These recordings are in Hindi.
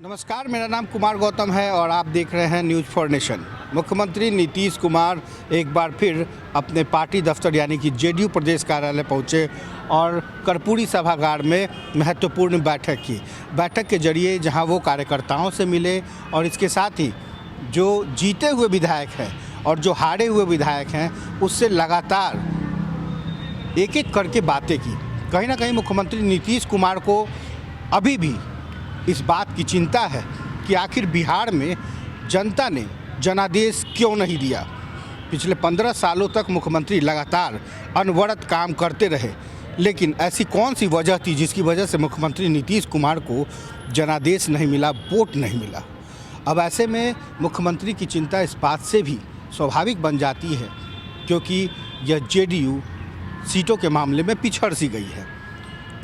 नमस्कार, मेरा नाम कुमार गौतम है और आप देख रहे हैं न्यूज़ फॉर नेशन। मुख्यमंत्री नीतीश कुमार एक बार फिर अपने पार्टी दफ्तर यानी कि जेडीयू प्रदेश कार्यालय पहुंचे और कर्पूरी सभागार में महत्वपूर्ण बैठक की। बैठक के जरिए जहां वो कार्यकर्ताओं से मिले और इसके साथ ही जो जीते हुए विधायक हैं और जो हारे हुए विधायक हैं उससे लगातार एक एक करके बातें की। कहीं ना कहीं मुख्यमंत्री नीतीश कुमार को अभी भी इस बात की चिंता है कि आखिर बिहार में जनता ने जनादेश क्यों नहीं दिया। पिछले 15 सालों तक मुख्यमंत्री लगातार अनवरत काम करते रहे, लेकिन ऐसी कौन सी वजह थी जिसकी वजह से मुख्यमंत्री नीतीश कुमार को जनादेश नहीं मिला, वोट नहीं मिला। अब ऐसे में मुख्यमंत्री की चिंता इस बात से भी स्वाभाविक बन जाती है क्योंकि यह जेडीयू सीटों के मामले में पिछड़ सी गई है।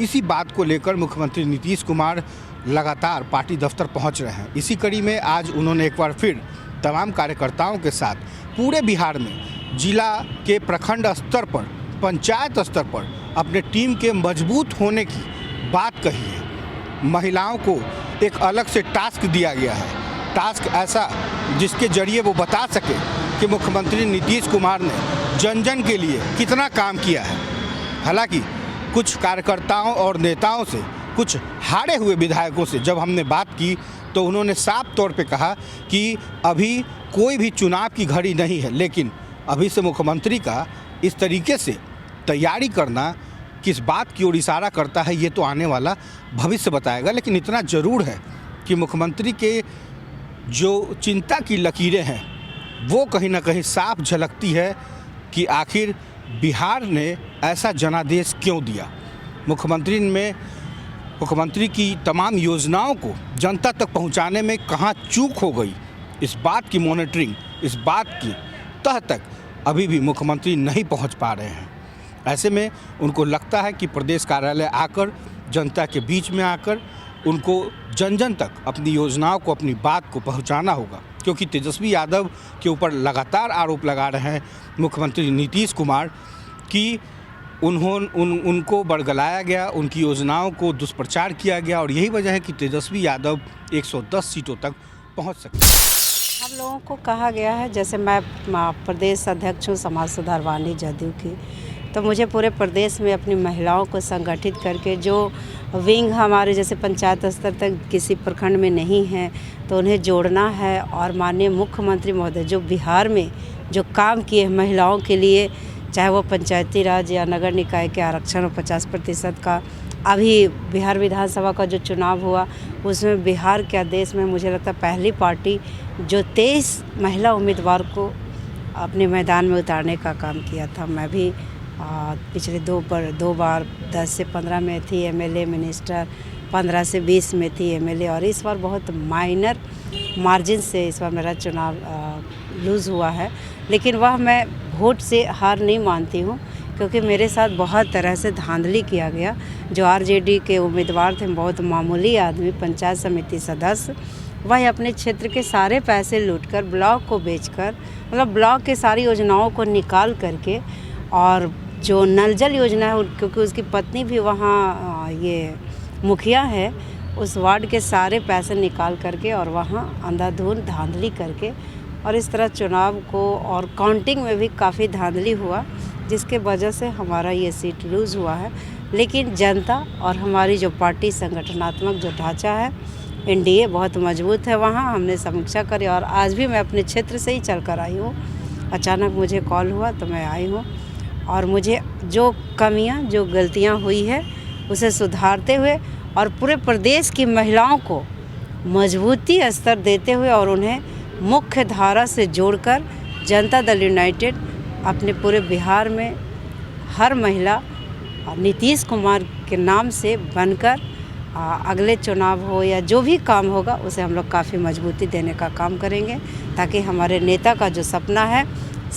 इसी बात को लेकर मुख्यमंत्री नीतीश कुमार लगातार पार्टी दफ्तर पहुंच रहे हैं। इसी कड़ी में आज उन्होंने एक बार फिर तमाम कार्यकर्ताओं के साथ पूरे बिहार में जिला के प्रखंड स्तर पर, पंचायत स्तर पर अपने टीम के मजबूत होने की बात कही है। महिलाओं को एक अलग से टास्क दिया गया है, टास्क ऐसा जिसके जरिए वो बता सके कि मुख्यमंत्री नीतीश कुमार ने जन जन के लिए कितना काम किया है। हालांकि कुछ कार्यकर्ताओं और नेताओं से, कुछ हारे हुए विधायकों से जब हमने बात की तो उन्होंने साफ तौर पे कहा कि अभी कोई भी चुनाव की घड़ी नहीं है, लेकिन अभी से मुख्यमंत्री का इस तरीके से तैयारी करना किस बात की ओर इशारा करता है ये तो आने वाला भविष्य बताएगा। लेकिन इतना ज़रूर है कि मुख्यमंत्री के जो चिंता की लकीरें हैं वो कहीं ना कहीं साफ झलकती है कि आखिर बिहार ने ऐसा जनादेश क्यों दिया। मुख्यमंत्री की तमाम योजनाओं को जनता तक पहुंचाने में कहां चूक हो गई, इस बात की मॉनिटरिंग, इस बात की तह तक अभी भी मुख्यमंत्री नहीं पहुंच पा रहे हैं। ऐसे में उनको लगता है कि प्रदेश कार्यालय आकर, जनता के बीच में आकर उनको जन जन तक अपनी योजनाओं को, अपनी बात को पहुंचाना होगा, क्योंकि तेजस्वी यादव के ऊपर लगातार आरोप लगा रहे हैं मुख्यमंत्री नीतीश कुमार कि उनको बरगलाया गया, उनकी योजनाओं को दुष्प्रचार किया गया और यही वजह है कि तेजस्वी यादव 110 सीटों तक पहुंच सकते हैं। हम लोगों को कहा गया है, जैसे मैं प्रदेश अध्यक्ष हूँ समाज सुधार वाहिनी जदयू की, तो मुझे पूरे प्रदेश में अपनी महिलाओं को संगठित करके जो विंग हमारे जैसे पंचायत स्तर तक किसी प्रखंड में नहीं है तो उन्हें जोड़ना है। और माननीय मुख्यमंत्री महोदय जो बिहार में जो काम किए महिलाओं के लिए, चाहे वो पंचायती राज या नगर निकाय के आरक्षण और 50% का, अभी बिहार विधानसभा का जो चुनाव हुआ उसमें बिहार के देश में मुझे लगता है पहली पार्टी जो 23 महिला उम्मीदवार को अपने मैदान में उतारने का काम किया था। मैं भी पिछले दो बार 10 से 15 में थी एमएलए, मिनिस्टर 15 से 20 में थी एमएलए, और इस बार बहुत माइनर मार्जिन से इस बार मेरा चुनाव लूज़ हुआ है। लेकिन वह मैं वोट से हार नहीं मानती हूँ, क्योंकि मेरे साथ बहुत तरह से धांधली किया गया। जो आरजेडी के उम्मीदवार थे, बहुत मामूली आदमी, पंचायत समिति सदस्य, वह अपने क्षेत्र के सारे पैसे लूटकर, ब्लॉक को बेचकर, मतलब ब्लॉक के सारी योजनाओं को निकाल करके, और जो नल जल योजना है क्योंकि उसकी पत्नी भी वहाँ ये मुखिया है, उस वार्ड के सारे पैसे निकाल करके और वहाँ अंधाधुंध धांधली करके, और इस तरह चुनाव को और काउंटिंग में भी काफ़ी धांधली हुआ, जिसके वजह से हमारा ये सीट लूज़ हुआ है। लेकिन जनता और हमारी जो पार्टी संगठनात्मक जो ढांचा है, एनडीए बहुत मजबूत है। वहाँ हमने समीक्षा करी और आज भी मैं अपने क्षेत्र से ही चल कर आई हूँ। अचानक मुझे कॉल हुआ तो मैं आई हूँ, और मुझे जो कमियाँ, जो गलतियाँ हुई है उसे सुधारते हुए और पूरे प्रदेश की महिलाओं को मजबूती स्तर देते हुए और उन्हें मुख्य धारा से जोड़कर जनता दल यूनाइटेड अपने पूरे बिहार में हर महिला नीतीश कुमार के नाम से बनकर अगले चुनाव हो या जो भी काम होगा उसे हम लोग काफ़ी मजबूती देने का काम करेंगे, ताकि हमारे नेता का जो सपना है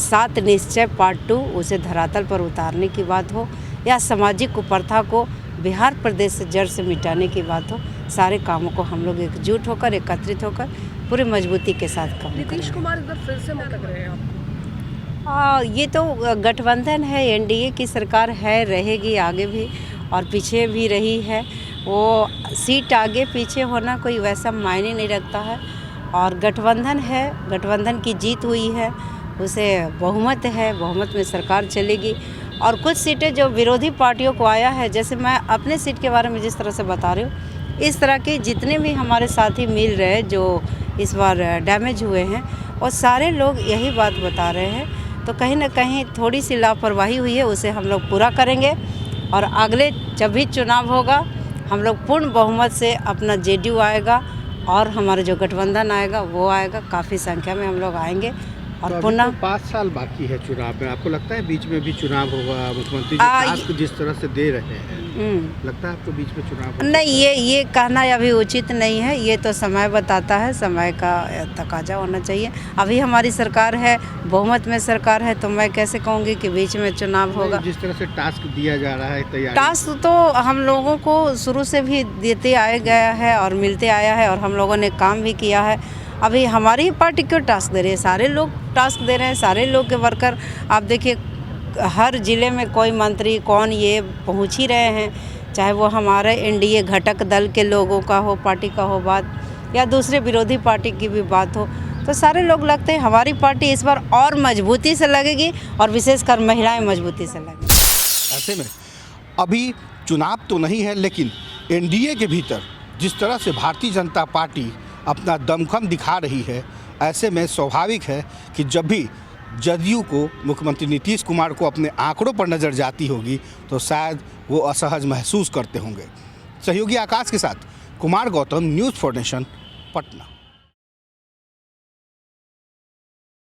7 निश्चय पार्ट 2 उसे धरातल पर उतारने की बात हो, या सामाजिक कुप्रथा को बिहार प्रदेश से जड़ से मिटाने की बात हो, सारे कामों को हम लोग एकजुट होकर, एकत्रित होकर पूरी मजबूती के साथ काम करेंगे। नीतीश कुमार इधर फिर से मटक रहे हैं आपको? ये तो गठबंधन है, एनडीए की सरकार है, रहेगी आगे भी और पीछे भी रही है। वो सीट आगे पीछे होना कोई वैसा मायने नहीं रखता है। और गठबंधन है, गठबंधन की जीत हुई है, उसे बहुमत है, बहुमत में सरकार चलेगी। और कुछ सीटें जो विरोधी पार्टियों को आया है, जैसे मैं अपने सीट के बारे में जिस तरह से बता रही हूँ, इस तरह के जितने भी हमारे साथी मिल रहे हैं जो इस बार डैमेज हुए हैं, और सारे लोग यही बात बता रहे हैं। तो कहीं ना कहीं थोड़ी सी लापरवाही हुई है, उसे हम लोग पूरा करेंगे। और अगले जब भी चुनाव होगा, हम लोग पूर्ण बहुमत से अपना जेडीयू आएगा और हमारा जो गठबंधन आएगा वो आएगा। काफ़ी संख्या में हम लोग आएंगे और तो पुनः 5 साल बाकी है चुनाव में, आपको लगता है बीच में भी चुनाव होगा? मुख्यमंत्री जी टास्क जिस तरह से दे रहे हैं, लगता है आपको बीच में चुनाव होगा? नहीं, ये कहना अभी उचित नहीं है। ये तो समय बताता है, समय का तकाजा होना चाहिए। अभी हमारी सरकार है, बहुमत में सरकार है, तो मैं कैसे कहूँगी कि बीच में चुनाव होगा। जिस तरह से टास्क दिया जा रहा है, तैयारी टास्क तो हम लोगों को शुरू से भी देते आया गया है और मिलते आया है, और हम लोगों ने काम भी किया है। अभी हमारी पार्टी क्यों टास्क दे रही है? सारे लोग टास्क दे रहे हैं, सारे लोग के वर्कर। आप देखिए, हर ज़िले में कोई मंत्री कौन ये पहुंच ही रहे हैं, चाहे वो हमारे एनडीए घटक दल के लोगों का हो, पार्टी का हो बात, या दूसरे विरोधी पार्टी की भी बात हो, तो सारे लोग लगते हैं हमारी पार्टी इस बार और मजबूती से लगेगी, और विशेषकर महिलाएं मजबूती से लगेंगी। ऐसे में अभी चुनाव तो नहीं है, लेकिन एनडीए के भीतर जिस तरह से भारतीय जनता पार्टी अपना दमखम दिखा रही है, ऐसे में स्वाभाविक है कि जब भी जदयू को, मुख्यमंत्री नीतीश कुमार को अपने आंकड़ों पर नज़र जाती होगी, तो शायद वो असहज महसूस करते होंगे। सहयोगी आकाश के साथ Kumar Gautam, news for nation, Patna.